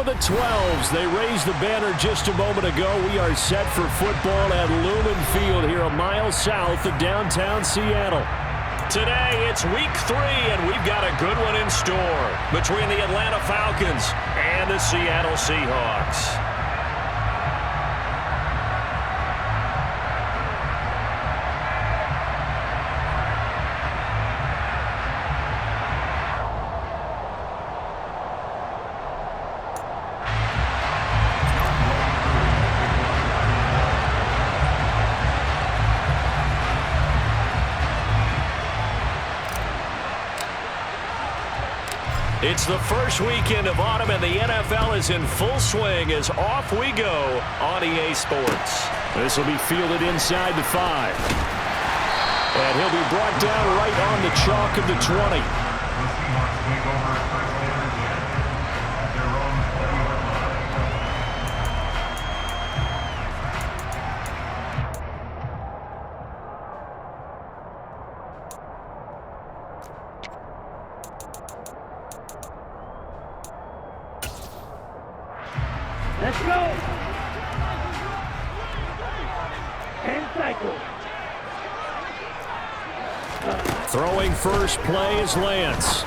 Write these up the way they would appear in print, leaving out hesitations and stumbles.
of the 12s. They raised the banner just a moment ago. We are set for football at Lumen Field here a mile south of downtown Seattle. Today, it's week 3, and we've got a good one in store between the Atlanta Falcons and the Seattle Seahawks. It's the first weekend of autumn, and the NFL is in full swing as off we go on EA Sports. This will be fielded inside the 5. And he'll be brought down right on the chalk of the 20. Let's go! And cycle. Throwing first play is Lance.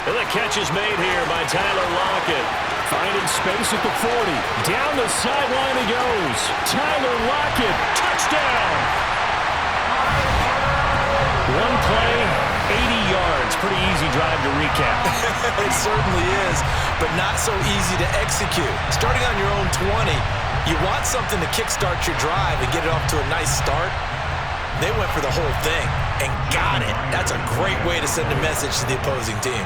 And the catch is made here by Tyler Lockett. Finding space at the 40. Down the sideline he goes. Tyler Lockett, touchdown! One play, 80 yards. Pretty easy drive to recap. It certainly is, but not so easy to execute. Starting on your own 20, you want something to kickstart your drive and get it off to a nice start. They went for the whole thing and got it. That's a great way to send a message to the opposing team.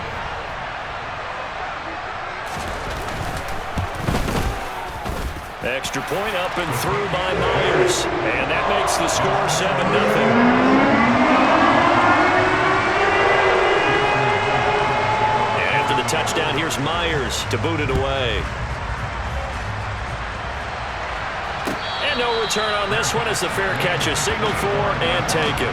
Extra point up and through by Myers. And that makes the score 7-0. Touchdown, here's Myers to boot it away. And no return on this one as the fair catch is signaled for and taken.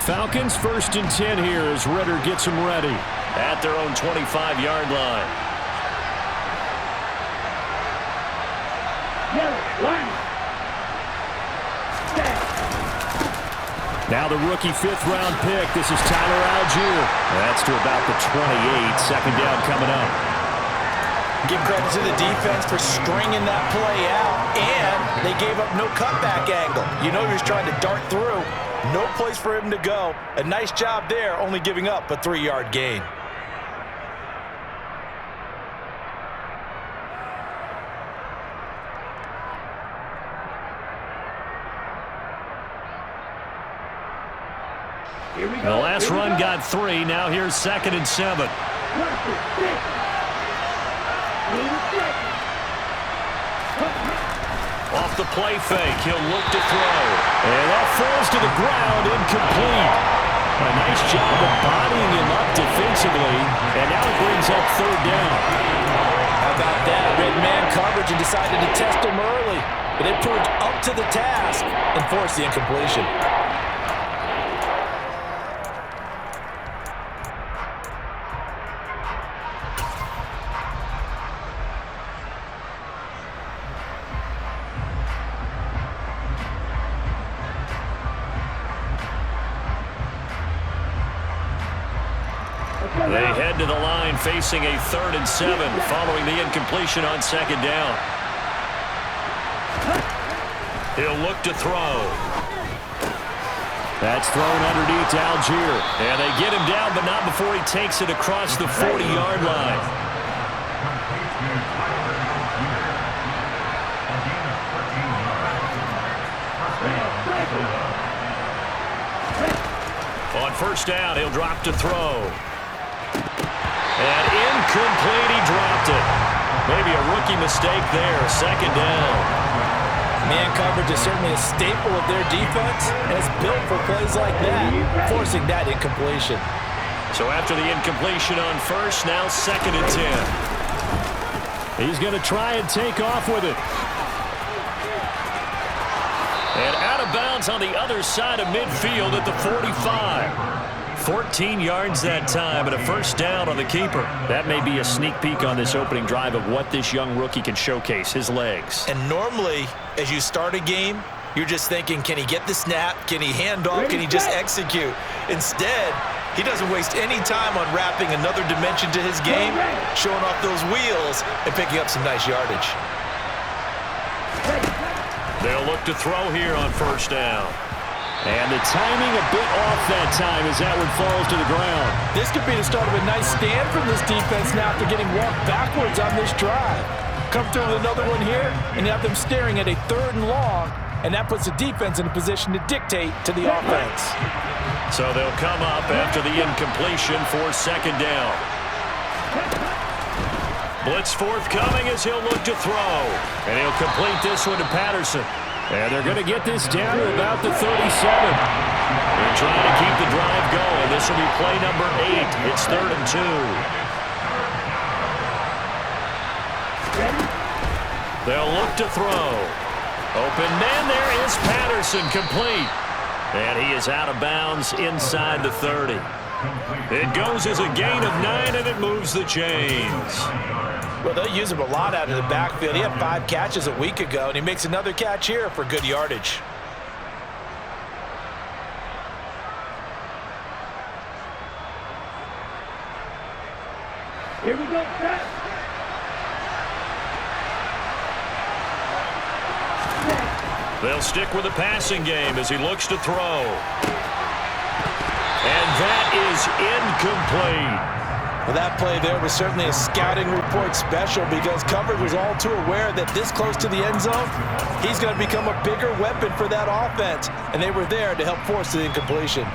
Falcons 1st and 10 here as Ritter gets them ready at their own 25-yard line. Now the rookie 5th-round pick. This is Tyler Algier. That's to about the 28. Second down coming up. Give credit to the defense for stringing that play out, and they gave up no cutback angle. You know he was trying to dart through. No place for him to go. A nice job there, only giving up a 3-yard gain. The last run got 3. Now here's 2nd and 7. Off the play fake, he'll look to throw. And that falls to the ground, incomplete. A nice job of bodying him up defensively. And now it brings up 3rd down. How about that? Red man coverage and decided to test him early. But it proved up to the task and forced the incompletion. They head to the line facing a 3rd and 7 following the incompletion on 2nd down. He'll look to throw. That's thrown underneath to Algier. And they get him down, but not before he takes it across the 40-yard line. On 1st down, he'll drop to throw. And incomplete, he dropped it. Maybe a rookie mistake there, 2nd down. Man coverage is certainly a staple of their defense, and it's built for plays like that, forcing that incompletion. So after the incompletion on 1st, now 2nd and 10. He's going to try and take off with it. And out of bounds on the other side of midfield at the 45. 14 yards that time and a first down on the keeper. That may be a sneak peek on this opening drive of what this young rookie can showcase, his legs. And normally, as you start a game, you're just thinking, can he get the snap? Can he hand off? Can he just execute? Instead, he doesn't waste any time unwrapping another dimension to his game, showing off those wheels, and picking up some nice yardage. They'll look to throw here on first down. And the timing a bit off that time as that one falls to the ground. This could be the start of a nice stand from this defense now after getting walked backwards on this drive. Come through with another one here, and you have them staring at a 3rd and long, and that puts the defense in a position to dictate to the offense. So they'll come up after the incompletion for second down. Blitz forthcoming as he'll look to throw. And he'll complete this one to Patterson. And they're going to get this down to about the 37. They're trying to keep the drive going. This will be play number 8. It's 3rd and 2. They'll look to throw. Open man, there is Patterson, complete. And he is out of bounds inside the 30. It goes as a gain of 9, and it moves the chains. Well, they'll use him a lot out of the backfield. He had 5 catches a week ago, and he makes another catch here for good yardage. Here we go, set. They'll stick with the passing game as he looks to throw. And that is incomplete. Well, that play there was certainly a scouting report special because coverage was all too aware that this close to the end zone, he's going to become a bigger weapon for that offense, and they were there to help force the incompletion.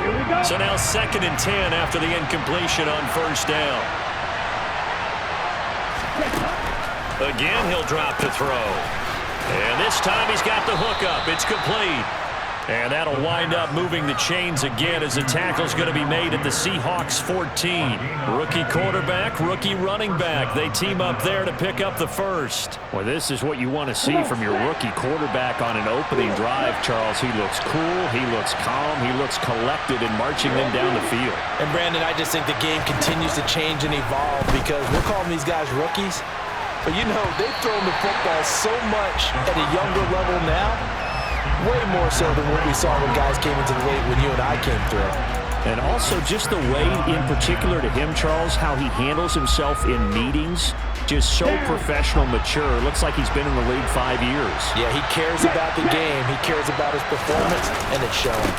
Here we go. So now 2nd and 10 after the incompletion on first down. Again, he'll drop to throw. And this time he's got the hook up. It's complete. And that'll wind up moving the chains again as the tackle's going to be made at the Seahawks 14. Rookie quarterback, rookie running back. They team up there to pick up the first. Well, this is what you want to see from your rookie quarterback on an opening drive, Charles. He looks cool, he looks calm, he looks collected in marching them down the field. And, Brandon, I just think the game continues to change and evolve because we're calling these guys rookies. But, you know, they've thrown the football so much at a younger level now, way more so than what we saw when guys came into the league when you and I came through. And also just the way, in particular to him, Charles, how he handles himself in meetings, just so professional, mature. Looks like he's been in the league 5 years. Yeah, he cares about the game. He cares about his performance, and it's showing.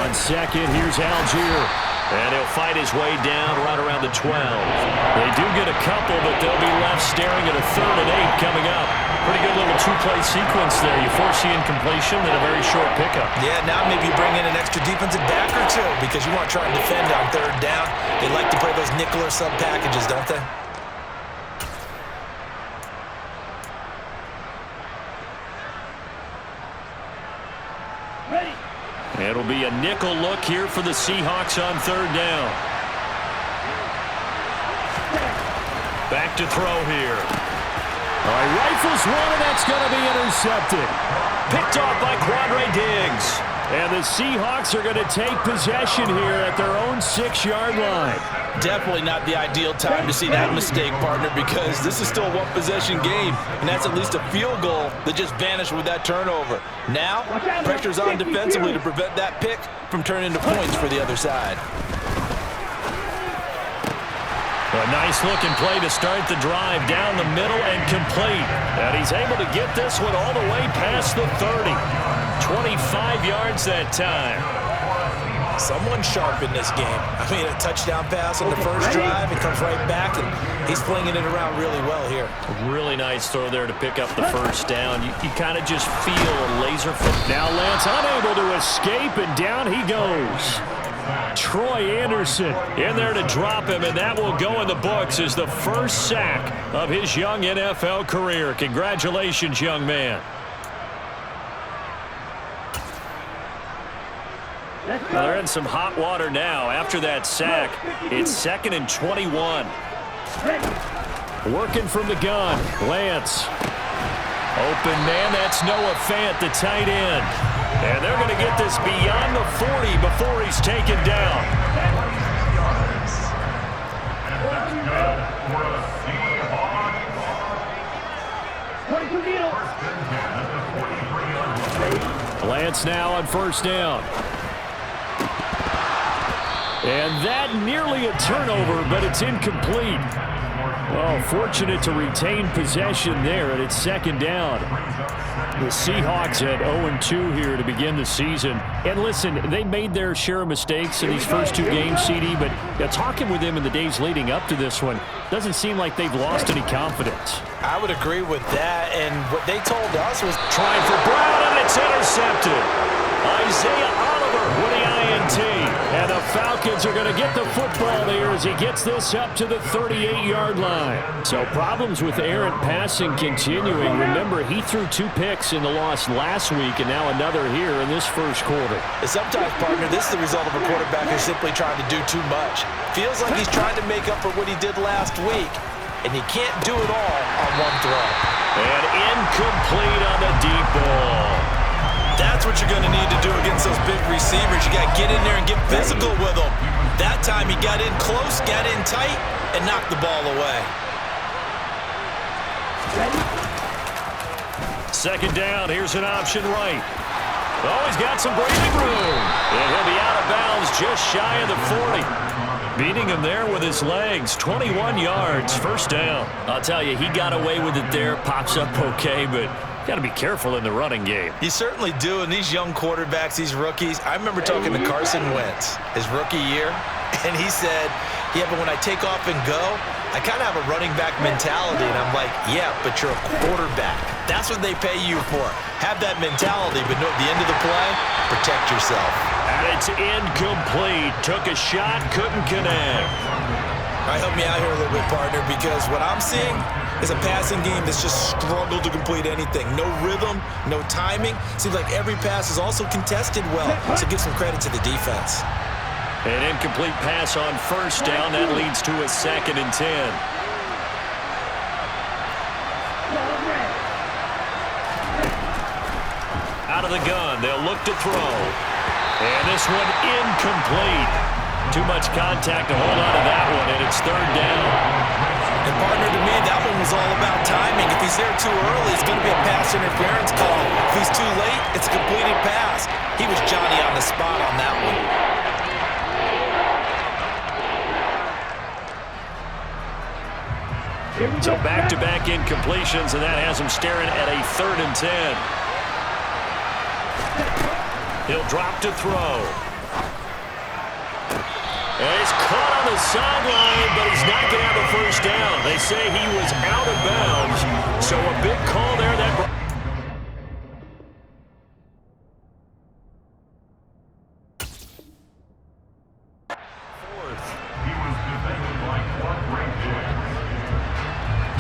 On second, here's Algier. And he'll fight his way down right around the 12. They do get a couple, but they'll be left staring at a 3rd and 8 coming up. Pretty good little 2-play sequence there. You force the incompletion, then a very short pickup. Yeah, now maybe you bring in an extra defensive back or two because you want to try and defend on 3rd down. They like to play those nickel or sub packages, don't they? Ready. It'll be a nickel look here for the Seahawks on 3rd down. Back to throw here. All right, rifles one, and that's going to be intercepted. Picked off by Quandre Diggs. And the Seahawks are going to take possession here at their own 6-yard line. Definitely not the ideal time to see that mistake, partner, because this is still a one-possession game, and that's at least a field goal that just vanished with that turnover. Now, pressure's on defensively to prevent that pick from turning into points for the other side. A nice-looking play to start the drive down the middle and complete. And he's able to get this one all the way past the 30. 25 yards that time. Someone sharp in this game. I mean, a touchdown pass on the first drive. It comes right back, and he's flinging it around really well here. A really nice throw there to pick up the first down. You kind of just feel a laser foot. Now Lance unable to escape, and down he goes. Troy Anderson in there to drop him, and that will go in the books as the first sack of his young NFL career. Congratulations, young man. Well, they're in some hot water now. After that sack, it's 2nd and 21. Working from the gun, Lance. Open man, that's Noah Fant, the tight end. And they're going to get this beyond the 40 before he's taken down. Lance now on first down. And that nearly a turnover, but it's incomplete. Well, fortunate to retain possession there, and it's second down. The Seahawks at 0-2 here to begin the season. And listen, they made their share of mistakes in these first two games, CD, but talking with them in the days leading up to this one, doesn't seem like they've lost any confidence. I would agree with that, and what they told us was trying for Brown, and it's intercepted. Isaiah Oliver with the INT. And the Falcons are going to get the football here as he gets this up to the 38-yard line. So problems with errant passing continuing. Remember, he threw 2 picks in the loss last week, and now another here in this first quarter. Sometimes, partner, this is the result of a quarterback who's simply trying to do too much. Feels like he's trying to make up for what he did last week, and he can't do it all on one throw. And incomplete on the deep ball. That's what you're going to need to do against those big receivers. You got to get in there and get physical with them. That time he got in close, got in tight, and knocked the ball away. Second down, here's an option right. Oh, he's got some breathing room. And he'll be out of bounds just shy of the 40. Beating him there with his legs, 21 yards, first down. I'll tell you, he got away with it there, pops up okay, but got to be careful in the running game. You certainly do, and these young quarterbacks, these rookies, I remember talking to Carson Wentz his rookie year, and he said, yeah, but when I take off and go, I kind of have a running back mentality, and I'm like, yeah, but you're a quarterback. That's what they pay you for. Have that mentality, but no, at the end of the play, protect yourself. And it's incomplete. Took a shot, couldn't connect. All right, help me out here a little bit, partner, because what I'm seeing is a passing game that's just struggled to complete anything. No rhythm, no timing. Seems like every pass is also contested well, so give some credit to the defense. An incomplete pass on first down. That leads to a 2nd and 10. Out of the gun, they'll look to throw. And this one incomplete. Too much contact to hold on to that one, and it's 3rd down. And partner, to me, that one was all about timing. If he's there too early, it's going to be a pass interference call. If he's too late, it's a completed pass. He was Johnny on the spot on that one. So back-to-back incompletions, and that has him staring at a 3rd and 10. He'll drop to throw. And he's caught on the sideline, but he's not going to have the first down. They say he was out of bounds, so a big call there.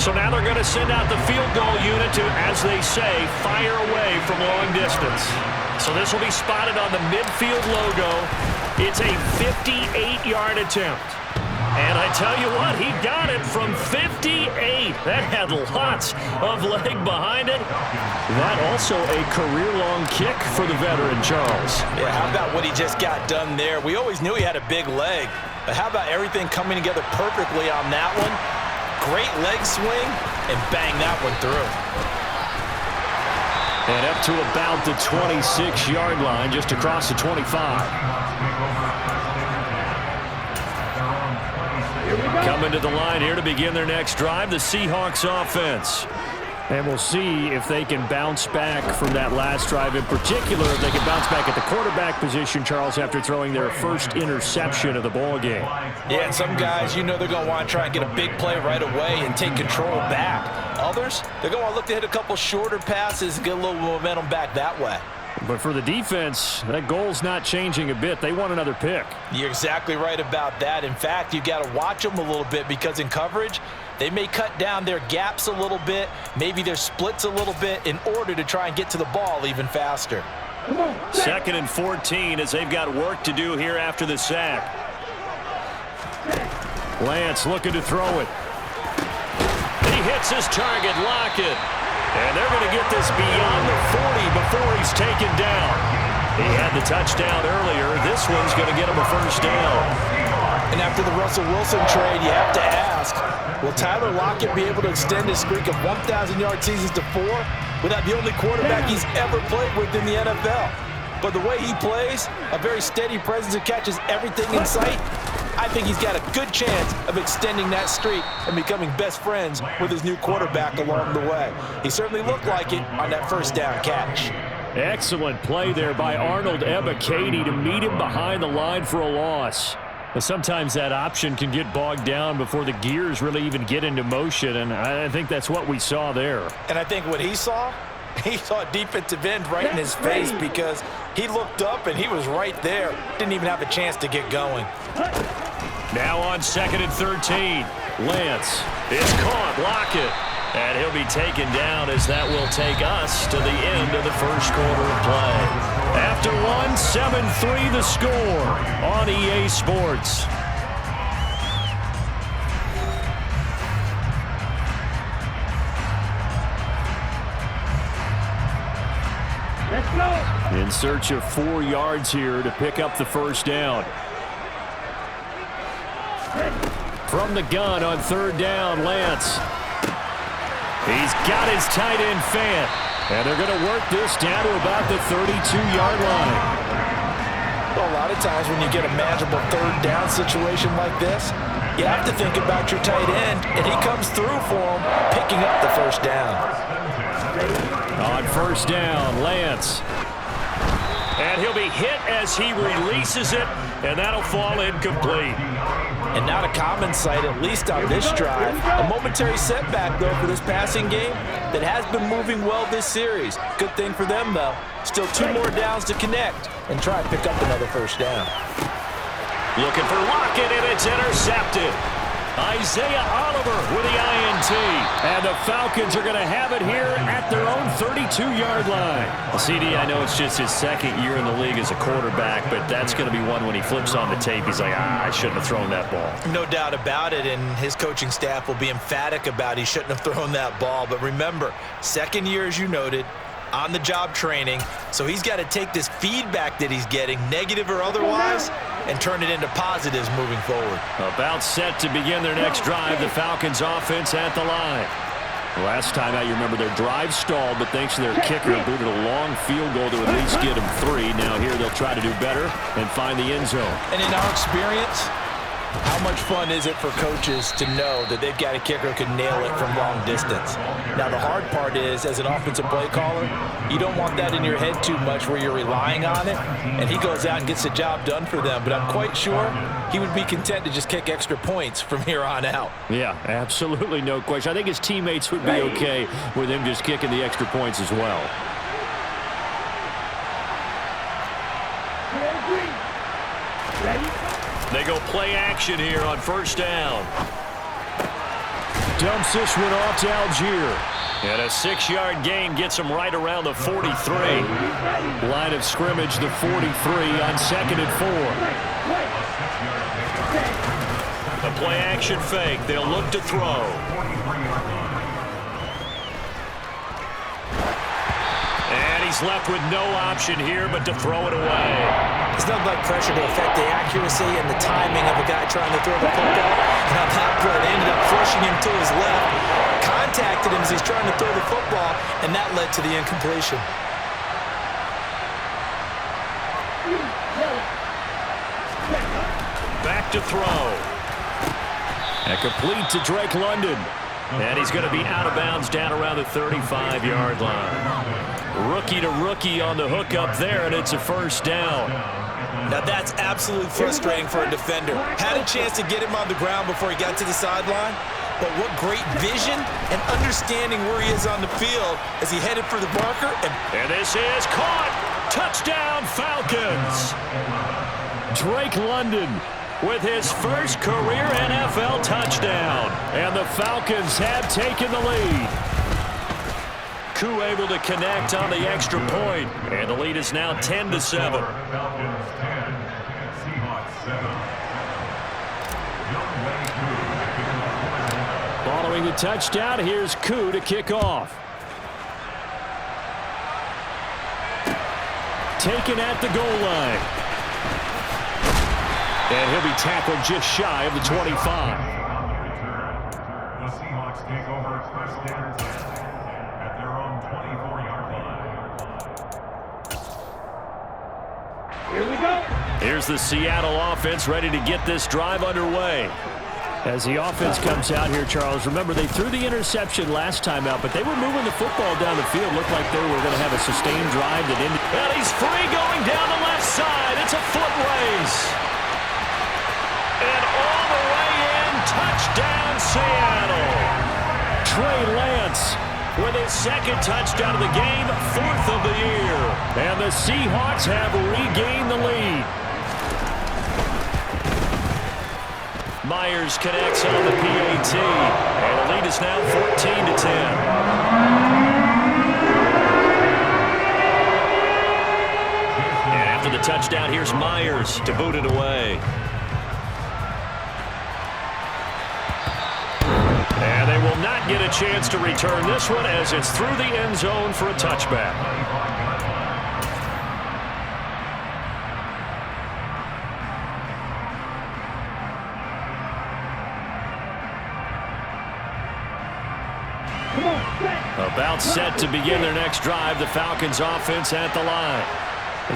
So now they're going to send out the field goal unit to, as they say, fire away from long distance. So this will be spotted on the midfield logo. It's a 58-yard attempt. And I tell you what, he got it from 58. That had lots of leg behind it. That also a career-long kick for the veteran, Charles. Yeah, how about what he just got done there? We always knew he had a big leg. But how about everything coming together perfectly on that one? Great leg swing, and bang that one through. And up to about the 26-yard line, just across the 25. Coming to the line here to begin their next drive, the Seahawks offense. And we'll see if they can bounce back from that last drive. In particular, if they can bounce back at the quarterback position, Charles, after throwing their first interception of the ball game. Yeah, and some guys, you know they're going to want to try and get a big play right away and take control back. Others, they're going to look to hit a couple shorter passes and get a little momentum back that way. But for the defense, that goal's not changing a bit. They want another pick. You're exactly right about that. In fact, you got to watch them a little bit because in coverage, they may cut down their gaps a little bit, maybe their splits a little bit in order to try and get to the ball even faster. 2nd and 14 as they've got work to do here after the sack. Lance looking to throw it. He hits his target, Lockett. And they're going to get this beyond the 40 before he's taken down. He had the touchdown earlier. This one's going to get him a first down. And after the Russell Wilson trade, you have to ask, will Tyler Lockett be able to extend his streak of 1,000-yard seasons to 4 without the only quarterback he's ever played with in the NFL? But the way he plays, a very steady presence that catches everything in sight, I think he's got a good chance of extending that streak and becoming best friends with his new quarterback along the way. He certainly looked like it on that first down catch. Excellent play there by Arnold Ebiketie to meet him behind the line for a loss. But sometimes that option can get bogged down before the gears really even get into motion, and I think that's what we saw there. And I think what he saw a defensive end right in his face because he looked up and he was right there. Didn't even have a chance to get going. Now on 2nd and 13. Lance is caught. Lockett. And he'll be taken down as that will take us to the end of the first quarter of play. After one, 7-3 the score on EA Sports. Let's go. In search of 4 yards here to pick up the first down. From the gun on 3rd down, Lance. He's got his tight end fan. And they're going to work this down to about the 32-yard line. Well, a lot of times when you get a manageable 3rd down situation like this, you have to think about your tight end, and he comes through for him, picking up the first down. On 1st down, Lance. And he'll be hit as he releases it, and that'll fall incomplete. And not a common sight, at least on this drive. A momentary setback, though, for this passing game that has been moving well this series. Good thing for them, though. Still 2 more downs to connect and try and pick up another first down. Looking for Lockett, and it's intercepted. Isaiah Oliver with the INT. And the Falcons are going to have it here at their own 32-yard line. Well, CD, I know it's just his 2nd year in the league as a quarterback, but that's going to be one when he flips on the tape, he's like, I shouldn't have thrown that ball. No doubt about it, and his coaching staff will be emphatic about he shouldn't have thrown that ball. But remember, 2nd year, as you noted, on-the-job training, so he's got to take this feedback that he's getting, negative or otherwise, and turn it into positives moving forward. About set to begin their next drive, the Falcons offense at the line. Last time out, you remember their drive stalled, but thanks to their kicker, booted a long field goal to at least get them 3. Now here they'll try to do better and find the end zone. And in our experience, how much fun is it for coaches to know that they've got a kicker who can nail it from long distance? Now, the hard part is, as an offensive play caller, you don't want that in your head too much where you're relying on it, and he goes out and gets the job done for them. But I'm quite sure he would be content to just kick extra points from here on out. Yeah, absolutely no question. I think his teammates would be okay with him just kicking the extra points as well. They go play action here on 1st down. Dumps this one off to Algier. And a 6-yard gain gets him right around the 43. Line of scrimmage, the 43 on 2nd and 4. The play action fake. They'll look to throw. And he's left with no option here but to throw it away. It's nothing like pressure to affect the accuracy and the timing of a guy trying to throw the football. Now that play, they ended up flushing him to his left, contacted him as he's trying to throw the football, and that led to the incompletion. Back to throw. And complete to Drake London. And he's going to be out of bounds down around the 35-yard line. Rookie to rookie on the hook up there, and it's a first down. Now that's absolutely frustrating for a defender. Had a chance to get him on the ground before he got to the sideline, but what great vision and understanding where he is on the field as he headed for the marker. And this is caught. Touchdown, Falcons. Drake London with his first career NFL touchdown. And the Falcons have taken the lead. Koo able to connect on the extra point, and the lead is now 10-7. Following the touchdown, here's Koo to kick off. taken at the goal line. And he'll be tackled just shy of the 25. The Seahawks take over first and 10 at their own 24-yard line. Here we go. Here's the Seattle offense ready to get this drive underway. As the offense comes out here, Charles, remember they threw the interception last time out, but they were moving the football down the field. Looked like they were going to have a sustained drive that ended. And he's free going down the left side. It's a foot race. And all the way in, touchdown Seattle. Trey Lance with his second touchdown of the game, 4th of the year. And the Seahawks have regained the lead. Myers connects on the PAT. And the lead is now 14-10. And after the touchdown, here's Myers to boot it away. And they will not get a chance to return this one as it's through the end zone for a touchback. About set to begin their next drive. The Falcons offense at the line.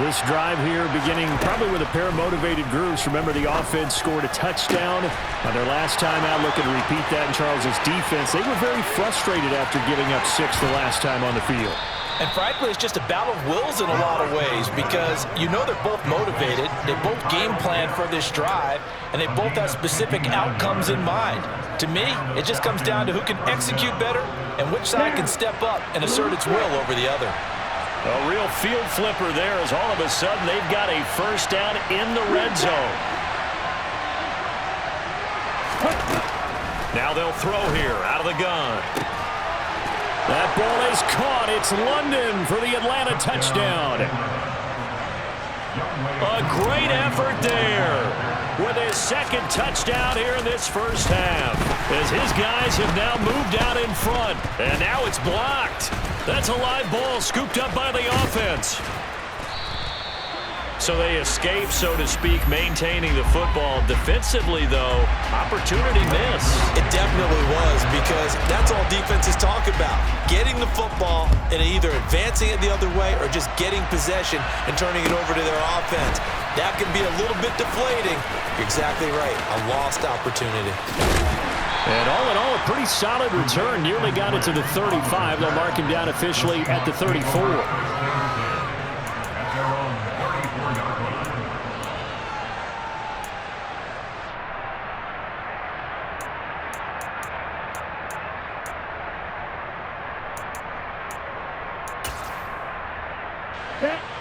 This drive here beginning probably with a pair of motivated groups. Remember, the offense scored a touchdown on their last time out. Looking to repeat that in Charles's defense. They were very frustrated after giving up 6 the last time on the field. And frankly, it's just a battle of wills in a lot of ways because you know they're both motivated. They both game plan for this drive, and they both have specific outcomes in mind. To me, it just comes down to who can execute better and which side can step up and assert its will over the other. A real field flipper there as all of a sudden they've got a first down in the red zone. Now they'll throw here out of the gun. That ball is caught. It's London for the Atlanta touchdown. A great effort there with his second touchdown here in this first half. As his guys have now moved out in front. And now it's blocked. That's a live ball scooped up by the offense. So they escape, so to speak, maintaining the football. Defensively, though, opportunity miss. It definitely was because that's all defenses talk about. Getting the football and either advancing it the other way or just getting possession and turning it over to their offense. That can be a little bit deflating. You're exactly right. A lost opportunity. And all in all, a pretty solid return. Nearly got it to the 35. They'll mark him down officially at the 34.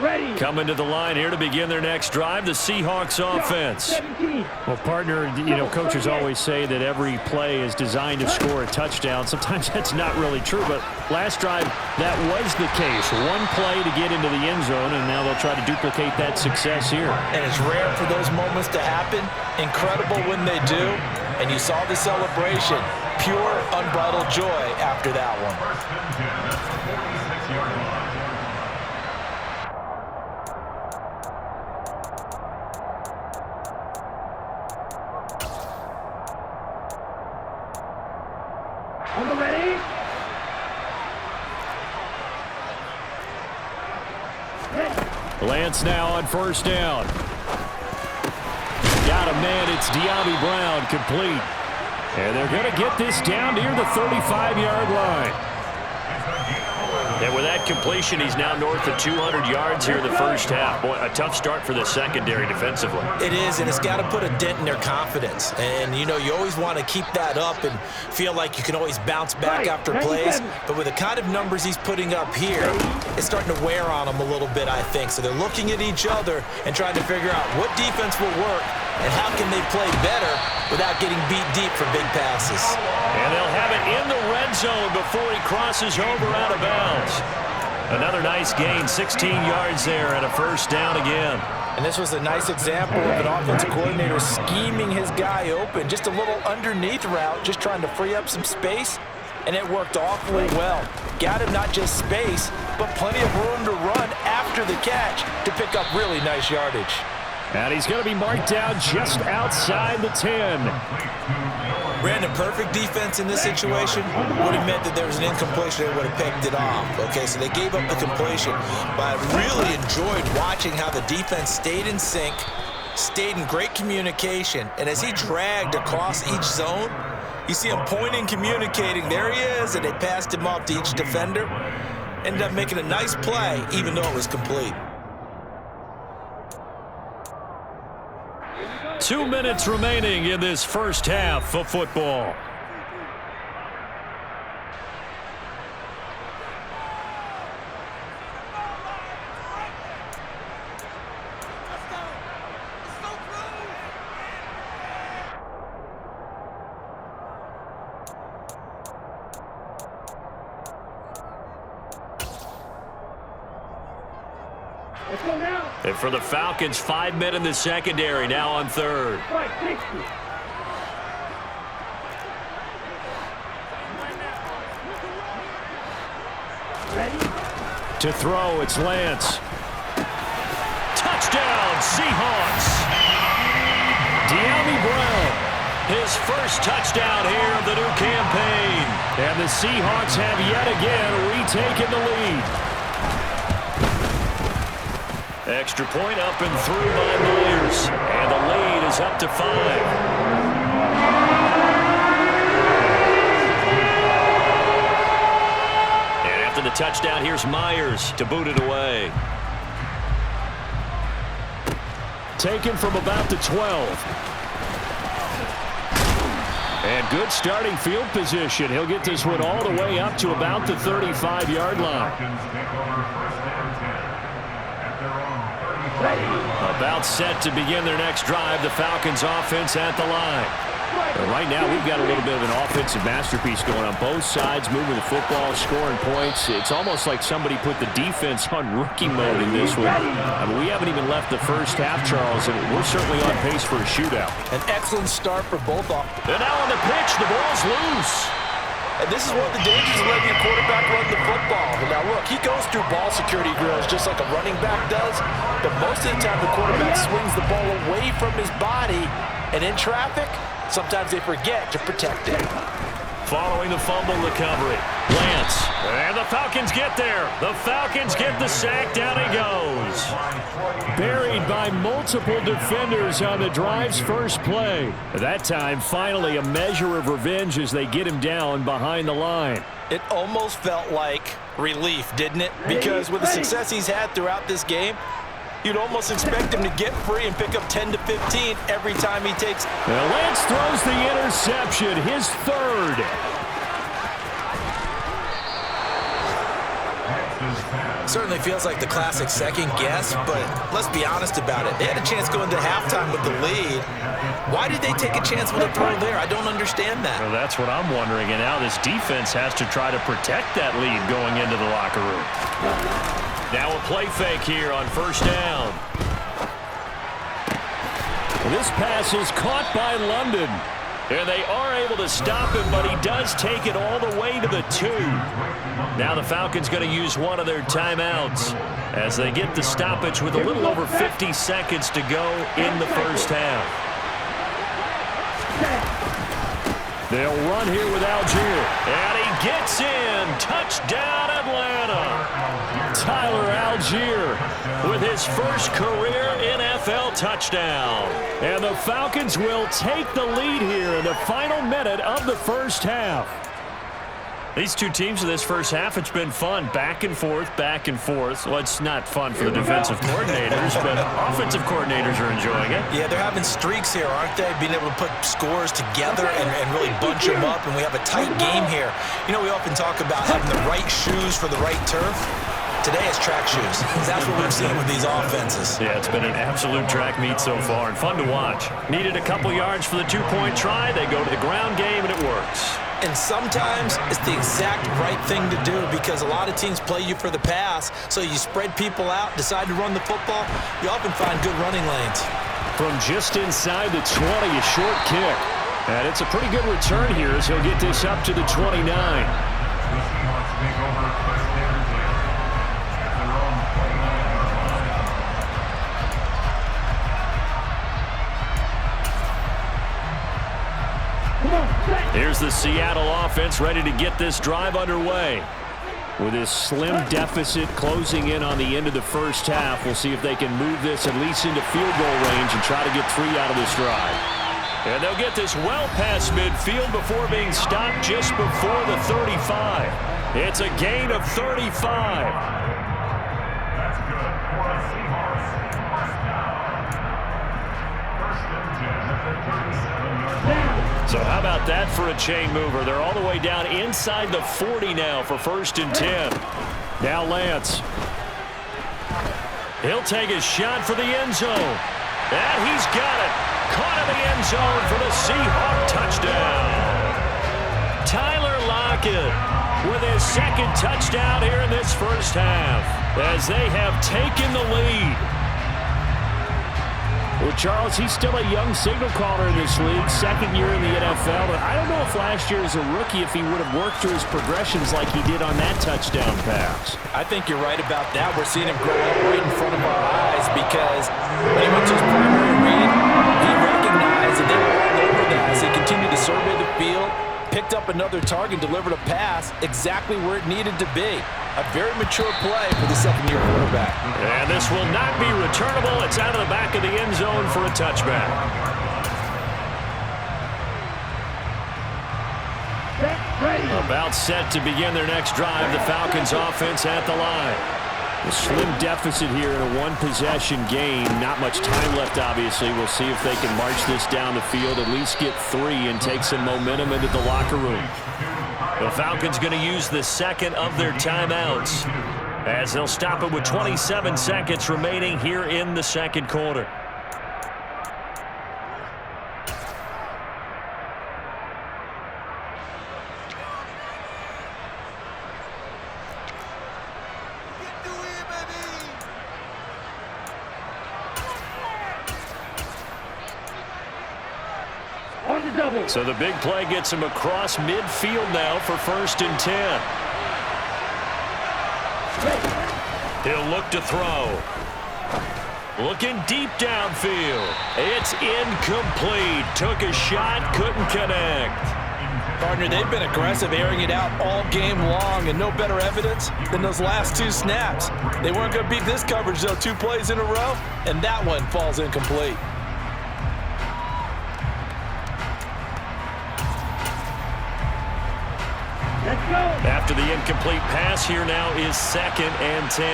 Ready. Coming to the line here to begin their next drive, the Seahawks offense. 17. Well, partner, you know, coaches always say that every play is designed to score a touchdown. Sometimes that's not really true, but last drive, that was the case. One play to get into the end zone, and now they'll try to duplicate that success here. And it's rare for those moments to happen. Incredible when they do. And you saw the celebration. Pure, unbridled joy after that one. On the ready. Lance now on first down. Got a man. It's De'Ami Brown complete. And they're going to get this down near the 35-yard line. And with that completion, he's now north of 200 yards here in the first half. Boy, a tough start for the secondary defensively. It is, and it's got to put a dent in their confidence. And, you know, you always want to keep that up and feel like you can always bounce back after plays. But with the kind of numbers he's putting up here, it's starting to wear on them a little bit, I think. So they're looking at each other and trying to figure out what defense will work and how can they play better without getting beat deep for big passes. And they'll have it in the red zone before he crosses over out of bounds. Another nice gain, 16 yards there and a first down again. And this was a nice example of an offensive coordinator scheming his guy open. Just a little underneath route, just trying to free up some space, and it worked awfully well. Got him not just space, but plenty of room to run after after the catch to pick up really nice yardage. And he's going to be marked down just outside the 10. Ran a perfect defense in this situation. Would have meant that there was an incompletion. They would have picked it off. Okay, so they gave up the completion. But I really enjoyed watching how the defense stayed in sync, stayed in great communication. And as he dragged across each zone, you see him pointing, communicating. There he is, and they passed him off to each defender. Ended up making a nice play, even though it was complete. 2 minutes remaining in this first half of football. Let's go now. And for the Falcons, 5 men in the secondary, now on third. Right, 60. Ready? To throw, it's Lance. Touchdown, Seahawks. De'Ami Brown, his first touchdown here of the new campaign. And the Seahawks have yet again retaken the lead. Extra point up and through by Myers. And the lead is up to 5. And after the touchdown, here's Myers to boot it away. Taken from about the 12. And good starting field position. He'll get this one all the way up to about the 35-yard line. About set to begin their next drive, the Falcons offense at the line. But right now, we've got a little bit of an offensive masterpiece going on both sides, moving the football, scoring points. It's almost like somebody put the defense on rookie mode in this one. I mean, we haven't even left the first half, Charles, and we're certainly on pace for a shootout. An excellent start for both offenses. And now on the pitch, the ball's loose. And this is one of the dangers of letting your quarterback run the football. Now, look, he goes through ball security drills just like a running back does, but most of the time the quarterback swings the ball away from his body, and in traffic, sometimes they forget to protect it. Following the fumble recovery, Lance. And the Falcons get there. The Falcons get the sack. Down he goes. Buried by multiple defenders on the drive's first play. That time, finally, a measure of revenge as they get him down behind the line. It almost felt like relief, didn't it? Because with the success he's had throughout this game, you'd almost expect him to get free and pick up 10 to 15 every time he takes. Now Lance throws the interception, his third. Certainly feels like the classic second guess, but let's be honest about it. They had a chance going to halftime with the lead. Why did they take a chance with a throw there? I don't understand that. Well, that's what I'm wondering, and now this defense has to try to protect that lead going into the locker room. Now a play fake here on first down. This pass is caught by London. And they are able to stop him, but he does take it all the way to the 2. Now the Falcons going to use one of their timeouts as they get the stoppage with a little over 50 seconds to go in the first half. They'll run here with Algier. And he gets in. Touchdown, Atlanta. Tyler Algier with his first career NFL touchdown. And the Falcons will take the lead here in the final minute of the first half. These two teams in this first half, it's been fun. Back and forth, back and forth. Well, it's not fun for the defensive coordinators, but offensive coordinators are enjoying it. Yeah, they're having streaks here, aren't they? Being able to put scores together and really bunch them up, and we have a tight game here. You know, we often talk about having the right shoes for the right turf. Today is track shoes. That's what we've seen with these offenses. Yeah, it's been an absolute track meet so far and fun to watch. Needed a couple yards for the two-point try. They go to the ground game, and it works. And sometimes it's the exact right thing to do because a lot of teams play you for the pass, so you spread people out, decide to run the football. You often find good running lanes. From just inside the 20, a short kick. And it's a pretty good return here as he'll get this up to the 29. Here's the Seattle offense ready to get this drive underway. With this slim deficit closing in on the end of the first half, we'll see if they can move this at least into field goal range and try to get 3 out of this drive. And they'll get this well past midfield before being stopped just before the 35. It's a gain of 35. That's good for the Seahawks. First down. First and 10 at the 37-yard line. So how about that for a chain mover? They're all the way down inside the 40 now for first and 10. Now Lance. He'll take a shot for the end zone. And he's got it. Caught in the end zone for the Seahawk touchdown. Tyler Lockett with his second touchdown here in this first half as they have taken the lead. Well, Charles, he's still a young signal caller in this league, second year in the NFL. But I don't know if last year as a rookie, if he would have worked through his progressions like he did on that touchdown pass. I think you're right about that. We're seeing him grow up right in front of our eyes because when he went to his primary read, he recognized that they were all over that as he continued to survey the field, picked up another target, delivered a pass exactly where it needed to be. A very mature play for the second-year quarterback. And this will not be returnable. It's out of the back of the end zone for a touchback. About set to begin their next drive. The Falcons offense at the line. A slim deficit here in a one-possession game. Not much time left, obviously. We'll see if they can march this down the field, at least get 3 and take some momentum into the locker room. The Falcons going to use the second of their timeouts as they'll stop it with 27 seconds remaining here in the second quarter. So the big play gets him across midfield now for first and 10. He'll look to throw. Looking deep downfield. It's incomplete. Took a shot, couldn't connect. Partner, they've been aggressive, airing it out all game long, and no better evidence than those last 2 snaps. They weren't going to beat this coverage, though, 2 plays in a row, and that one falls incomplete. After the incomplete pass, here now is second and 10.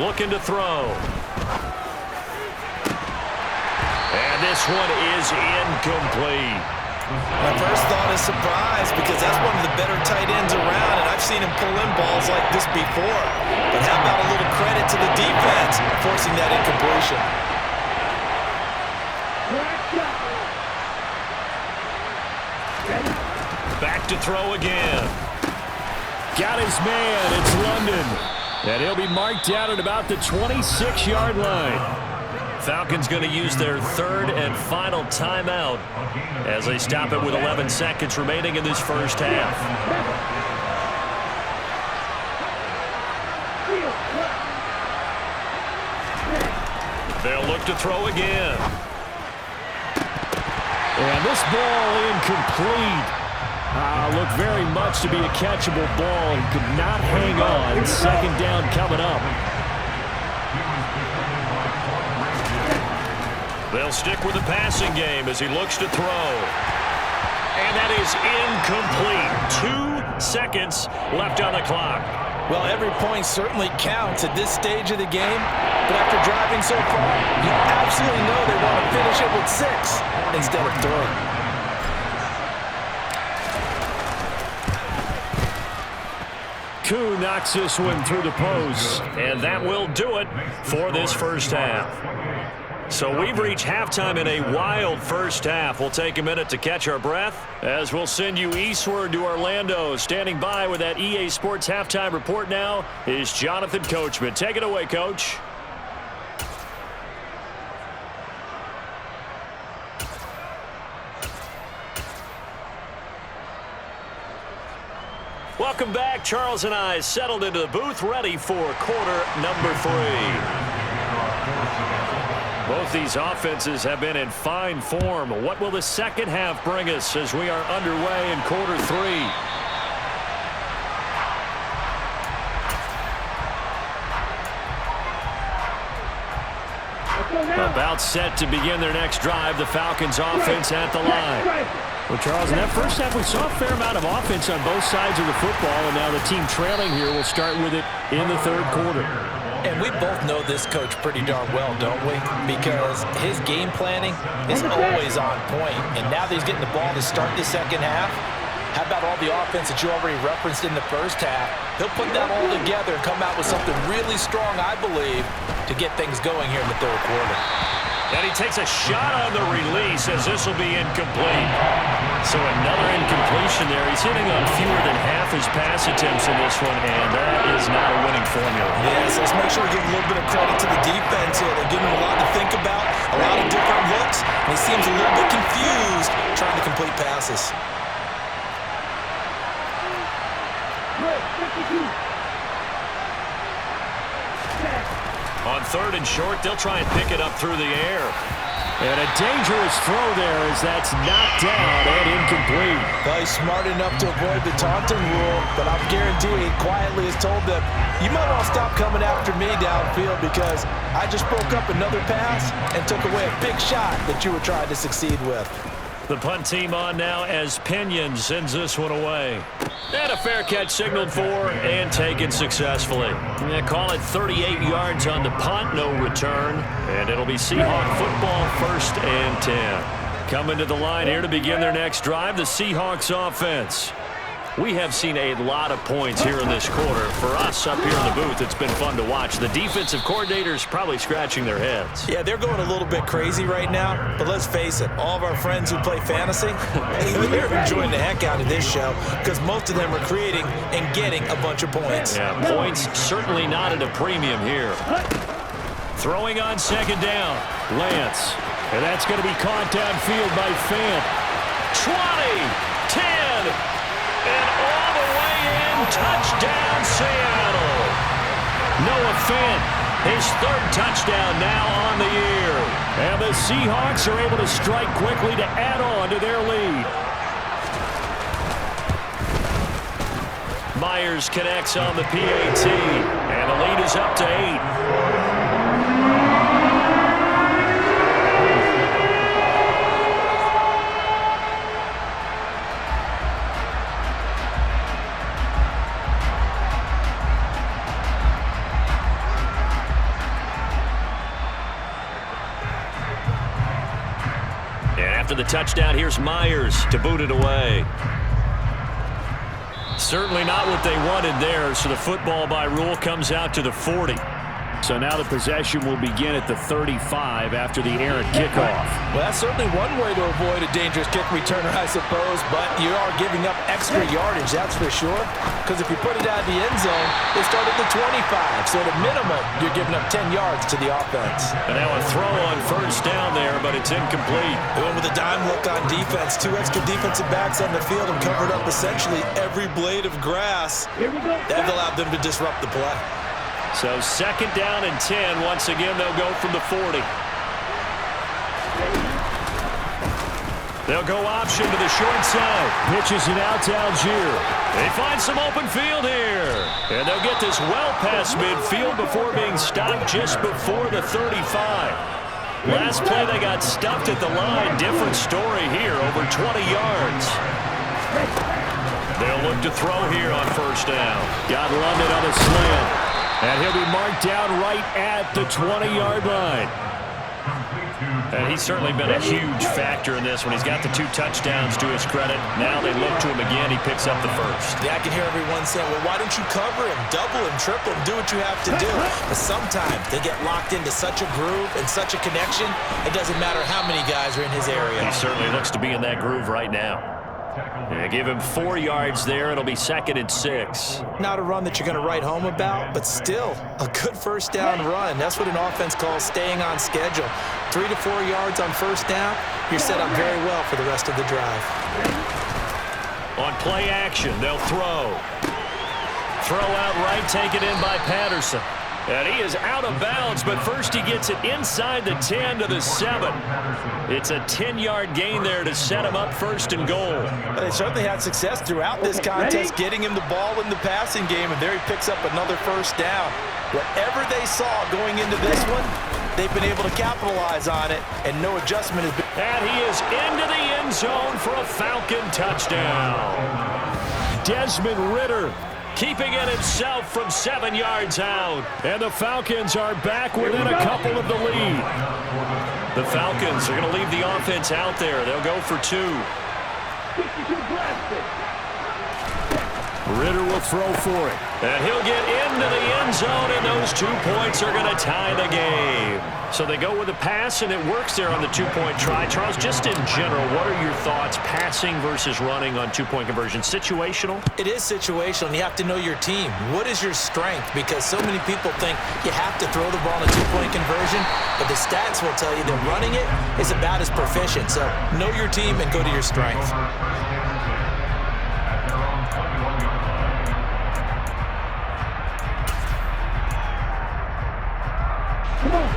Looking to throw. And this one is incomplete. My first thought is surprise because that's one of the better tight ends around, and I've seen him pull in balls like this before. But how about a little credit to the defense forcing that incompletion? Back to throw again. Got his man. It's London. And he'll be marked down at about the 26-yard line. Falcons going to use their third and final timeout as they stop it with 11 seconds remaining in this first half. They'll look to throw again. And this ball incomplete. Looked very much to be a catchable ball. He could not hang on. Second down coming up. They'll stick with the passing game as he looks to throw. And that is incomplete. 2 seconds left on the clock. Well, every point certainly counts at this stage of the game. But after driving so far, you absolutely know they want to finish it with 6 instead of 3. Koo knocks this one through the post, and that will do it for this first half. So we've reached halftime in a wild first half. We'll take a minute to catch our breath as we'll send you eastward to Orlando. Standing by with that EA Sports halftime report now is Jonathan Coachman. Take it away, Coach. Welcome back. Charles and I settled into the booth, ready for quarter number 3. Both these offenses have been in fine form. What will the second half bring us as we are underway in quarter 3? About set to begin their next drive. The Falcons offense at the line. Well, Charles, in that first half, we saw a fair amount of offense on both sides of the football, and now the team trailing here will start with it in the third quarter. And we both know this coach pretty darn well, don't we? Because his game planning is always on point. And now that he's getting the ball to start the second half, how about all the offense that you already referenced in the first half? He'll put that all together and come out with something really strong, I believe, to get things going here in the third quarter. And he takes a shot on the release as this will be incomplete. So another incompletion there. He's hitting on fewer than half his pass attempts in this one, and that is not a winning formula. Yeah, so let's make sure we give a little bit of credit to the defense here. They're giving him a lot to think about, a lot of different looks, and he seems a little bit confused trying to complete passes. On third and short, they'll try and pick it up through the air. And a dangerous throw there as that's knocked down and incomplete. Well, he's smart enough to avoid the taunting rule, but I'm guaranteeing he quietly has told them, you might all stop coming after me downfield because I just broke up another pass and took away a big shot that you were trying to succeed with. The punt team on now as Pinion sends this one away. And a fair catch signaled for and taken successfully. Yeah, call it 38 yards on the punt, no return. And it'll be Seahawk football, 1st and 10. Coming to the line here to begin their next drive, the Seahawks offense. We have seen a lot of points here in this quarter. For us up here in the booth, it's been fun to watch. The defensive coordinators probably scratching their heads. Yeah, they're going a little bit crazy right now, but let's face it, all of our friends who play fantasy, they're enjoying the heck out of this show because most of them are creating and getting a bunch of points. Yeah, points certainly not at a premium here. Throwing on second down, Lance. And that's going to be caught downfield by Fant. 20, 10, and all the way in, touchdown Seattle. Noah Fant, his 3rd touchdown now on the year. And the Seahawks are able to strike quickly to add on to their lead. Myers connects on the PAT, and the lead is up to 8. After the touchdown, here's Myers to boot it away. Certainly not what they wanted there, so the football by rule comes out to the 40. So now the possession will begin at the 35 after the errant kickoff. Well, that's certainly one way to avoid a dangerous kick returner, I suppose, but you are giving up extra yardage, that's for sure. Because if you put it out of the end zone, they start at the 25. So at a minimum, you're giving up 10 yards to the offense. And now a throw on 1st down there, but it's incomplete. They went with a dime look on defense. 2 extra defensive backs on the field and covered up essentially every blade of grass. That allowed them to disrupt the play. So 2nd down and 10. Once again, they'll go from the 40. They'll go option to the short side. Pitches it out to Algier. They find some open field here. And they'll get this well past midfield before being stopped just before the 35. Last play, they got stuffed at the line. Different story here, over 20 yards. They'll look to throw here on 1st down. Got London on a slant. And he'll be marked down right at the 20-yard line. And he's certainly been a huge factor in this one. He's got the 2 touchdowns to his credit. Now they look to him again. He picks up the 1st. Yeah, I can hear everyone saying, well, why don't you cover him, double him, triple him, do what you have to do. But sometimes they get locked into such a groove and such a connection, it doesn't matter how many guys are in his area. He certainly looks to be in that groove right now. Yeah, give him 4 yards there. It'll be 2nd and 6. Not a run that you're going to write home about, but still a good 1st down run. That's what an offense calls staying on schedule. 3 to 4 yards on 1st down, you're set up very well for the rest of the drive. On play action, they'll throw. Throw out right, taken in by Patterson. And he is out of bounds, but first he gets it inside the 10 to the 7. It's a 10-yard gain there to set him up 1st and goal. They certainly had success throughout this contest, getting him the ball in the passing game, and there he picks up another 1st down. Whatever they saw going into this one, they've been able to capitalize on it, and no adjustment has been. And he is into the end zone for a Falcon touchdown. Desmond Ridder keeping it himself from 7 yards out. And the Falcons are back within a couple of the lead. The Falcons are going to leave the offense out there. They'll go for 2. Ridder will throw for it. And he'll get into the end zone, and those 2 points are going to tie the game. So they go with a pass, and it works there on the 2-point try. Charles, just in general, what are your thoughts passing versus running on 2-point conversion? Situational? It is situational, and you have to know your team. What is your strength? Because so many people think you have to throw the ball in a 2-point conversion, but the stats will tell you that running it is about as proficient. So know your team and go to your strength.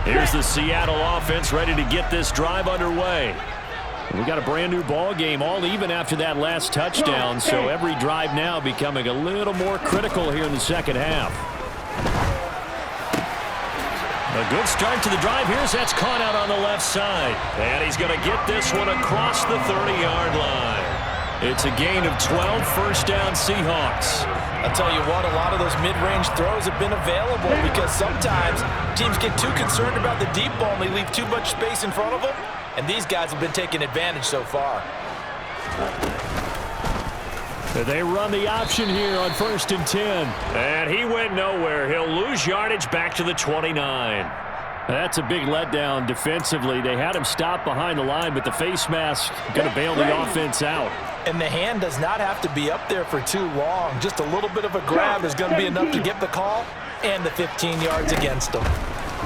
Here's the Seattle offense ready to get this drive underway. We got a brand new ball game, all even after that last touchdown, so every drive now becoming a little more critical here in the second half. A good start to the drive. Here's that's caught out on the left side. And he's going to get this one across the 30-yard line. It's a gain of 12, 1st down Seahawks. I'll tell you what, a lot of those mid-range throws have been available because sometimes teams get too concerned about the deep ball and they leave too much space in front of them, and these guys have been taking advantage so far. They run the option here on 1st and 10. And he went nowhere. He'll lose yardage back to the 29. That's a big letdown defensively. They had him stop behind the line, but the face mask going to bail the offense out. And the hand does not have to be up there for too long. Just a little bit of a grab is going to be enough to get the call and the 15 yards against them.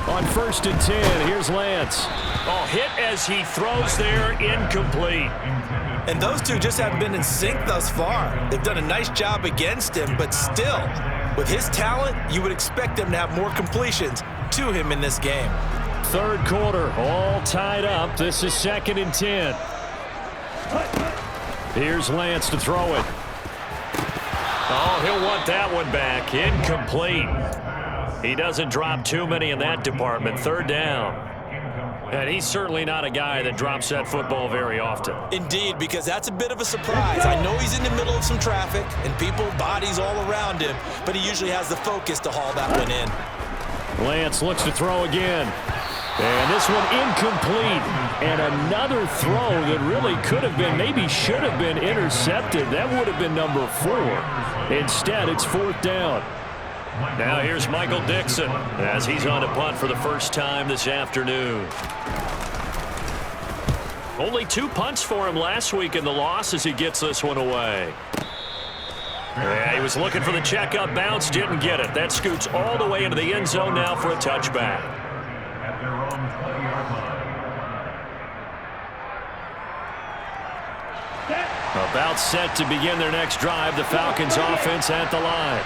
On 1st and 10, here's Lance. Oh, hit as he throws there, incomplete. And those two just haven't been in sync thus far. They've done a nice job against him, but still, with his talent, you would expect him to have more completions to him in this game. 3rd quarter, all tied up. This is 2nd and 10. Here's Lance to throw it. Oh, he'll want that one back. Incomplete. He doesn't drop too many in that department. 3rd down. And he's certainly not a guy that drops that football very often. Indeed, because that's a bit of a surprise. I know he's in the middle of some traffic and people, bodies all around him, but he usually has the focus to haul that one in. Lance looks to throw again. And this one incomplete. And another throw that really could have been, maybe should have been intercepted. That would have been number 4. Instead, it's 4th down. Now here's Michael Dixon as he's on a punt for the first time this afternoon. Only 2 punts for him last week in the loss as he gets this one away. Yeah, he was looking for the checkup bounce, didn't get it. That scoots all the way into the end zone now for a touchback. At their own 20-yard line. About set to begin their next drive, the Falcons offense at the line.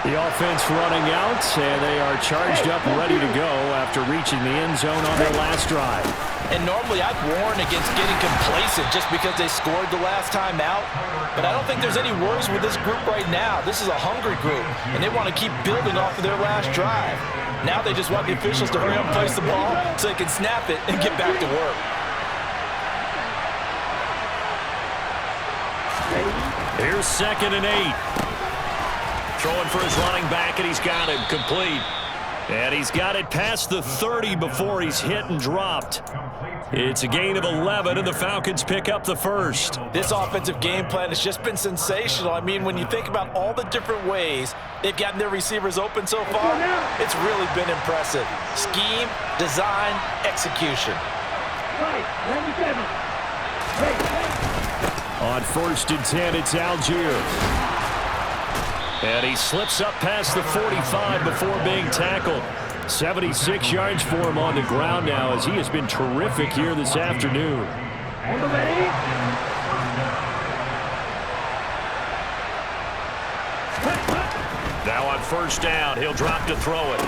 The offense running out, and they are charged up and ready to go after reaching the end zone on their last drive. And normally I'd warn against getting complacent just because they scored the last time out. But I don't think there's any worries with this group right now. This is a hungry group, and they want to keep building off of their last drive. Now they just want the officials to hurry up and place the ball so they can snap it and get back to work. Here's 2nd and 8. Throwing for his running back, and he's got him complete. And he's got it past the 30 before he's hit and dropped. It's a gain of 11, and the Falcons pick up the first. This offensive game plan has just been sensational. I mean, when you think about all the different ways they've gotten their receivers open so far, it's really been impressive. Scheme, design, execution. On 1st and 10, it's Algier. And he slips up past the 45 before being tackled. 76 yards for him on the ground now as he has been terrific here this afternoon. Now on 1st down, he'll drop to throw it.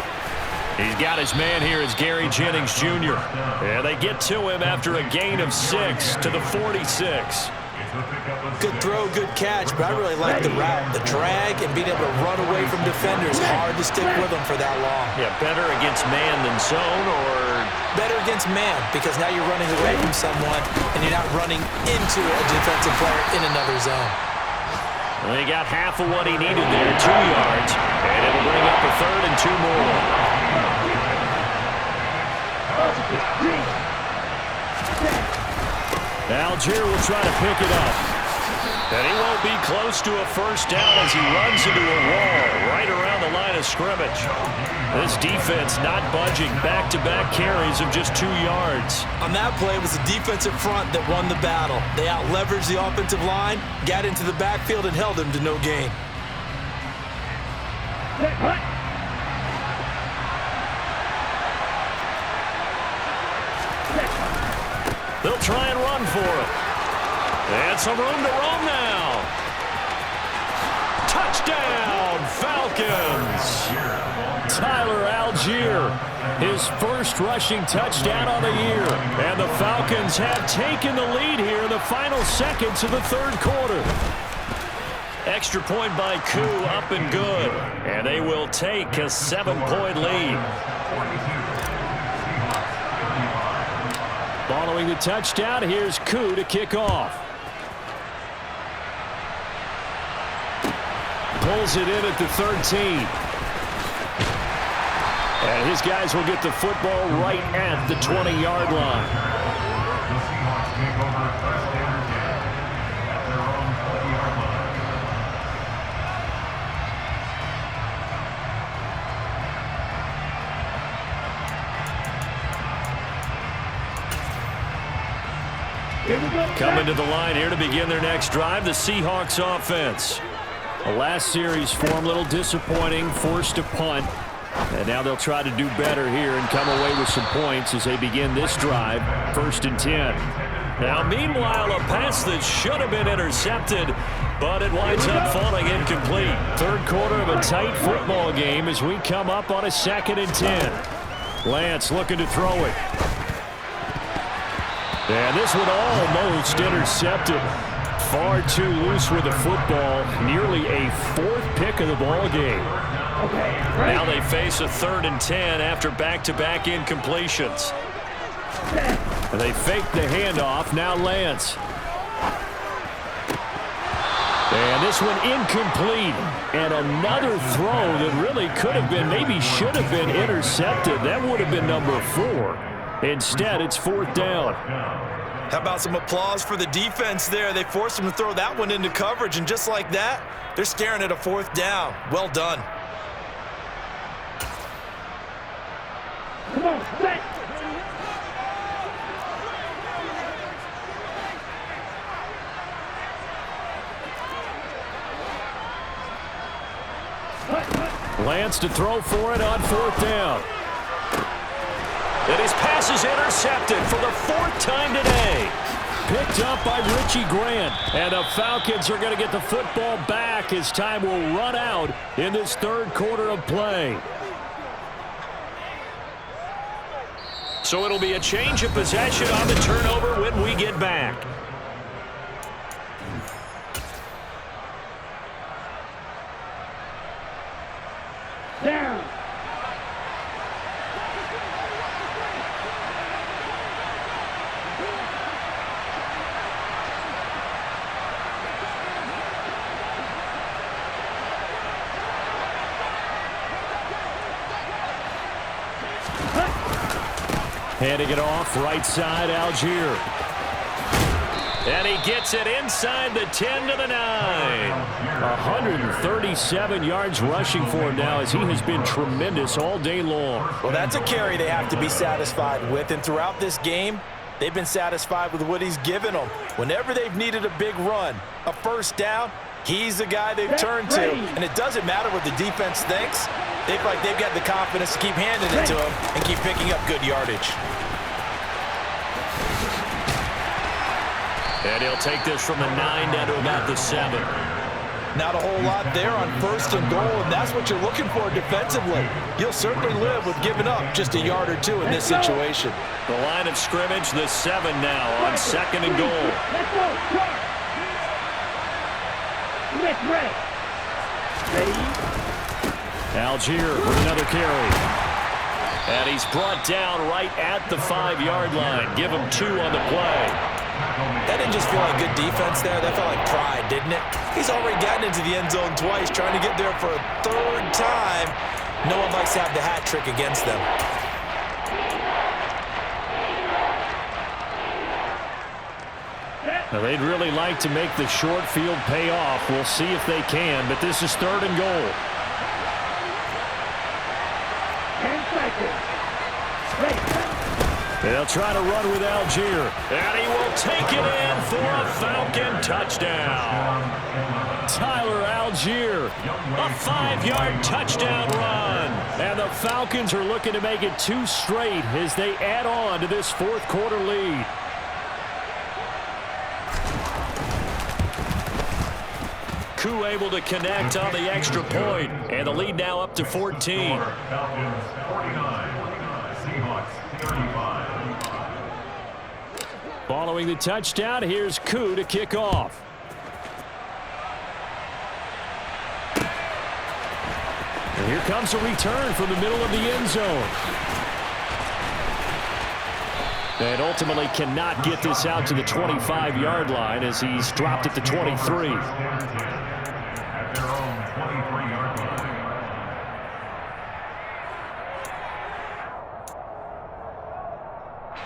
He's got his man here as Gary Jennings Jr. And they get to him after a gain of 6 to the 46. Good throw, good catch, but I really like the route, the drag, and being able to run away from defenders. Hard to stick with them for that long. Yeah, better against man than zone, or? Better against man, because now you're running away from someone, and you're not running into a defensive player in another zone. Well, he got half of what he needed there, 2 yards, and it'll bring up a 3rd and 2 more. Algier will try to pick it up. And he won't be close to a first down as he runs into a wall right around the line of scrimmage. This defense not budging. Back-to-back carries of just 2 yards. On that play, it was the defensive front that won the battle. They out-leveraged the offensive line, got into the backfield, and held him to no gain. They'll try and run for it. And some room to roam now. Touchdown, Falcons. Tyler Algier, his first rushing touchdown of the year. And the Falcons have taken the lead here in the final seconds of the 3rd quarter. Extra point by Koo, up and good. And they will take a 7-point lead. Following the touchdown, here's Koo to kick off. Pulls it in at the 13. And his guys will get the football right at the 20-yard line. The Seahawks take over 1st and 10 at their own 20-yard line. Coming to the line here to begin their next drive, the Seahawks offense. The last series form a little disappointing, forced a punt. And now they'll try to do better here and come away with some points as they begin this drive, 1st and 10. Now, meanwhile, a pass that should have been intercepted, but it winds up falling incomplete. 3rd quarter of a tight football game as we come up on a 2nd and 10. Lance looking to throw it. And this one almost intercepted. Far too loose with the football. Nearly a 4th pick of the ball game. Now they face a 3rd and 10 after back-to-back incompletions. And they fake the handoff. Now Lance. And this one incomplete. And another throw that really could have been, maybe should have been intercepted. That would have been number 4. Instead, it's 4th down. How about some applause for the defense there? They forced him to throw that one into coverage, and just like that, they're staring at a 4th down. Well done. Come on, set. Lance to throw for it on 4th down. And his pass is intercepted for the 4th time today. Picked up by Richie Grant. And the Falcons are going to get the football back as time will run out in this 3rd quarter of play. So it'll be a change of possession on the turnover when we get back. Down. Handing it off, right side, Algier. And he gets it inside the 10 to the 9. 137 yards rushing for him now as he has been tremendous all day long. Well, that's a carry they have to be satisfied with. And throughout this game, they've been satisfied with what he's given them. Whenever they've needed a big run, a first down, he's the guy they've turned to. And it doesn't matter what the defense thinks. They feel like they've got the confidence to keep handing it to him and keep picking up good yardage. And he'll take this from the 9 down to about the 7. Not a whole lot there on 1st and goal, and that's what you're looking for defensively. You'll certainly live with giving up just a yard or two in this situation. The line of scrimmage, the 7 now on 2nd and goal. Let's go. Charge. Let's ready. Ready. Algier with another carry. And he's brought down right at the 5-yard line. Give him 2 on the play. That didn't just feel like good defense there. That felt like pride, didn't it? He's already gotten into the end zone twice, trying to get there for a 3rd time. No one likes to have the hat trick against them. Now, they'd really like to make the short field pay off. We'll see if they can, but this is 3rd and goal. 10 seconds. Ready. They'll try to run with Algier. And he will take it in for a Falcon touchdown. Tyler Algier, a 5-yard touchdown run. And the Falcons are looking to make it 2 straight as they add on to this 4th quarter lead. Koo able to connect on the extra point. And the lead now up to 14. Falcons 49, Seahawks 35. Following the touchdown, here's Koo to kick off. And here comes a return from the middle of the end zone. And ultimately cannot get this out to the 25-yard line as he's dropped at the 23. At their own 23-yard line.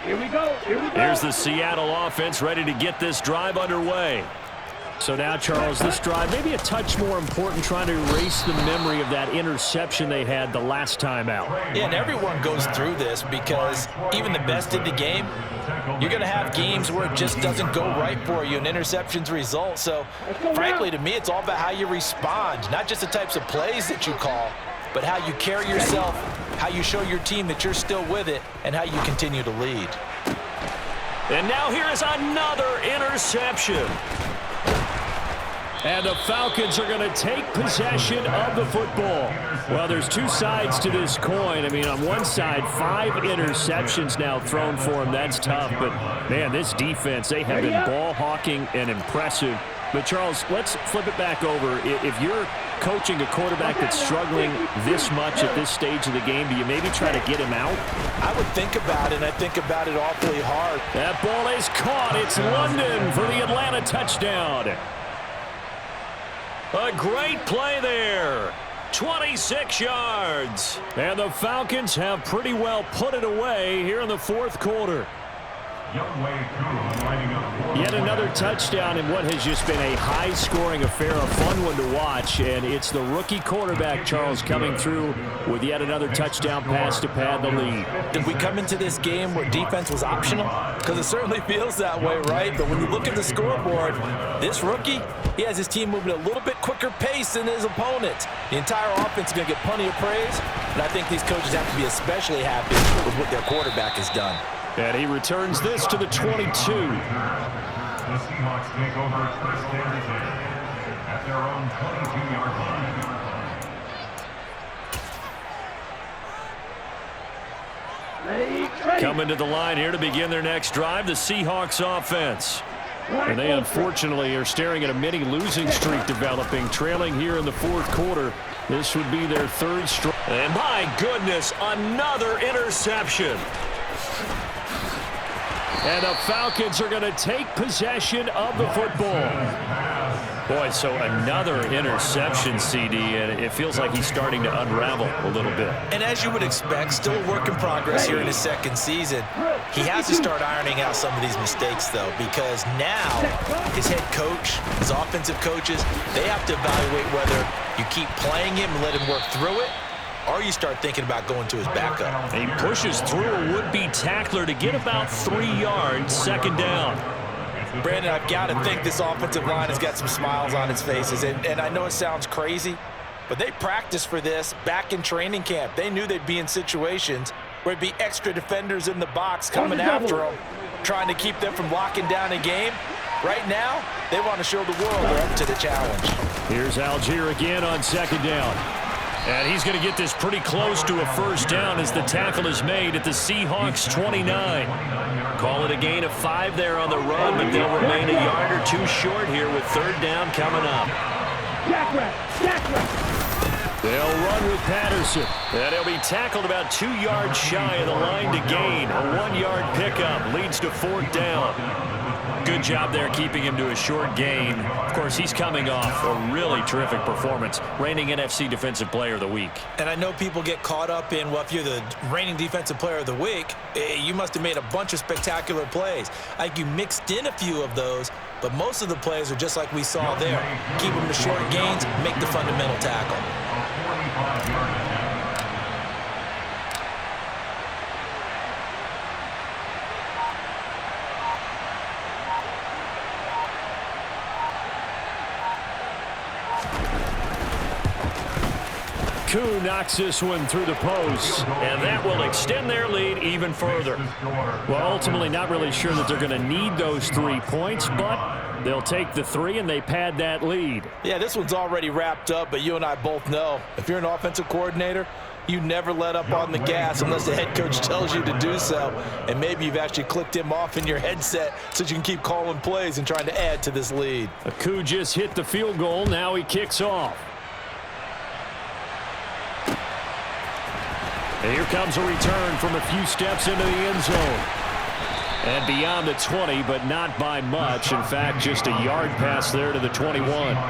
Here we go. Here we go. Here's the Seattle offense ready to get this drive underway. So now, Charles, this drive maybe a touch more important, trying to erase the memory of that interception they had the last time out. Yeah, and everyone goes through this because even the best in the game, you're going to have games where it just doesn't go right for you and interceptions result. So, frankly, to me, it's all about how you respond, not just the types of plays that you call, but how you carry yourself, how you show your team that you're still with it, and how you continue to lead. And now here is another interception. And the Falcons are going to take possession of the football. Well, there's 2 sides to this coin. I mean, on one side, 5 interceptions now thrown for him. That's tough. But, man, this defense, they have been ball hawking and impressive. But, Charles, let's flip it back over. If you're coaching a quarterback that's struggling this much at this stage of the game, do you maybe try to get him out? I would think about it, and I think about it awfully hard. That ball is caught. It's London for the Atlanta touchdown. A great play there. 26 yards. And the Falcons have pretty well put it away here in the 4th quarter. Yet another touchdown in what has just been a high-scoring affair, a fun one to watch. And it's the rookie quarterback, Charles, coming through with yet another touchdown pass to pad the lead. Did we come into this game where defense was optional? Because it certainly feels that way, right? But when you look at the scoreboard, this rookie, he has his team moving at a little bit quicker pace than his opponents. The entire offense is going to get plenty of praise, and I think these coaches have to be especially happy with what their quarterback has done. And he returns this to the 22. The Seahawks take over 1st and 10 at their own 22-yard line. Coming to the line here to begin their next drive, the Seahawks offense. And they unfortunately are staring at a mini losing streak developing, trailing here in the 4th quarter. This would be their 3rd straight. And my goodness, another interception. And the Falcons are going to take possession of the football. Boy, so another interception, CD, and it feels like he's starting to unravel a little bit. And as you would expect, still a work in progress here in his 2nd season. He has to start ironing out some of these mistakes, though, because now his head coach, his offensive coaches, they have to evaluate whether you keep playing him and let him work through it, or you start thinking about going to his backup. He pushes through a would-be tackler to get about 3 yards, 2nd down. Brandon, I've got to think this offensive line has got some smiles on its faces. And I know it sounds crazy, but they practiced for this back in training camp. They knew they'd be in situations where there'd be extra defenders in the box coming after them, trying to keep them from locking down a game. Right now, they want to show the world they're up to the challenge. Here's Algier again on second down. And he's going to get this pretty close to a first down as the tackle is made at the Seahawks 29. Call it a gain of 5 there on the run, but they'll remain a yard or 2 short here with third down coming up. They'll run with Patterson. And he'll be tackled about 2 yards shy of the line to gain. A 1-yard pickup leads to fourth down. Good job there keeping him to a short gain. Of course, he's coming off a really terrific performance, reigning NFC Defensive Player of the Week. And I know people get caught up in, well, if you're the reigning Defensive Player of the Week, you must have made a bunch of spectacular plays. I think you mixed in a few of those, but most of the plays are just like we saw there. Keep them to short gains, make the fundamental tackle. Koo knocks this one through the post, and that will extend their lead even further. Well, ultimately not really sure that they're going to need those 3 points, but they'll take the 3 and they pad that lead. Yeah, this one's already wrapped up, but you and I both know if you're an offensive coordinator, you never let up on the gas unless the head coach tells you to do so. And maybe you've actually clicked him off in your headset so you can keep calling plays and trying to add to this lead. Koo just hit the field goal. Now he kicks off. And here comes a return from a few steps into the end zone. And beyond the 20, but not by much. In fact, just a yard pass there to the 21. At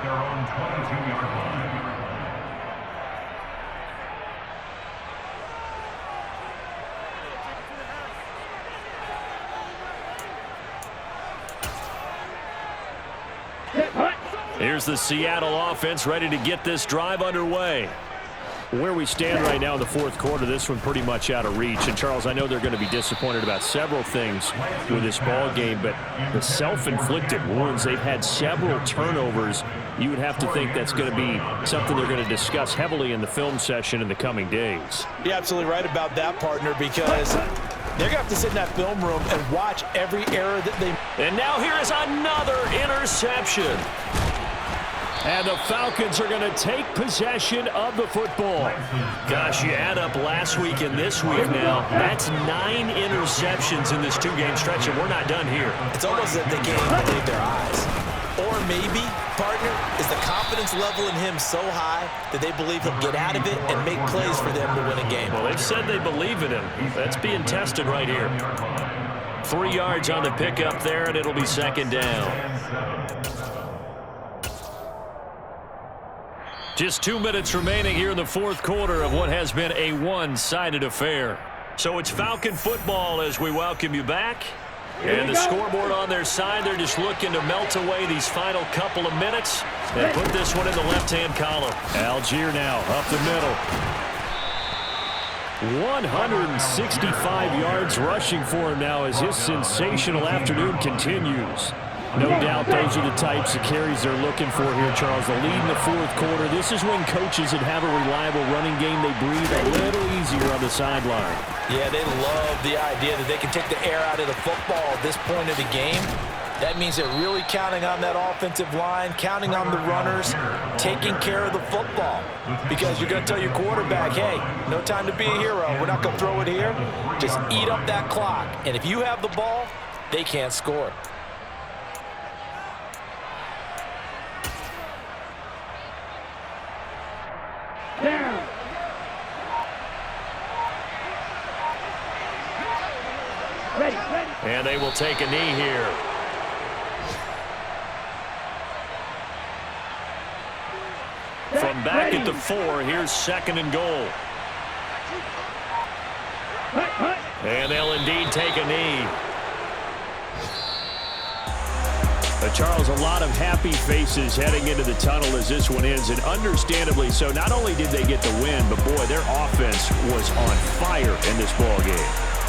their own 22-yard line. Here's the Seattle offense ready to get this drive underway. Where we stand right now in the fourth quarter, this one pretty much out of reach. And, Charles, I know they're going to be disappointed about several things with this ball game, but the self-inflicted wounds, they've had several turnovers. You would have to think that's going to be something they're going to discuss heavily in the film session in the coming days. You're absolutely right about that, partner, because they're going to have to sit in that film room and watch every error that they... And now here is another interception. And the Falcons are going to take possession of the football. Gosh, you add up last week and this week now, that's 9 interceptions in this 2-game stretch, and we're not done here. It's almost that they can't even believe their eyes. Or maybe, partner, is the confidence level in him so high that they believe he'll get out of it and make plays for them to win a game. Well, they've said they believe in him. That's being tested right here. 3 yards on the pickup there, and it'll be second down. Just 2 minutes remaining here in the fourth quarter of what has been a one-sided affair. So it's Falcon football as we welcome you back. And the scoreboard on their side, they're just looking to melt away these final couple of minutes and put this one in the left-hand column. Algier now up the middle. 165 yards rushing for him now as his sensational afternoon continues. No doubt those are the types of carries they're looking for here, Charles. The lead in the fourth quarter. This is when coaches that have a reliable running game, they breathe a little easier on the sideline. Yeah, they love the idea that they can take the air out of the football at this point of the game. That means they're really counting on that offensive line, counting on the runners, taking care of the football. Because you're going to tell your quarterback, hey, no time to be a hero. We're not going to throw it here. Just eat up that clock. And if you have the ball, they can't score. Down. Ready. And they will take a knee here. From back at the 4, here's second and goal. And they'll indeed take a knee. Charles, a lot of happy faces heading into the tunnel as this one ends, and understandably so. Not only did they get the win, but, boy, their offense was on fire in this ball game.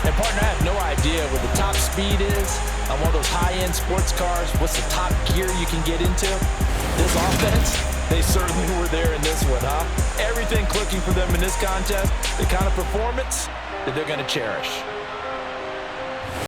And, partner, I have no idea what the top speed is on one of those high-end sports cars. What's the top gear you can get into? This offense, they certainly were there in this one, huh? Everything clicking for them in this contest, the kind of performance that they're going to cherish.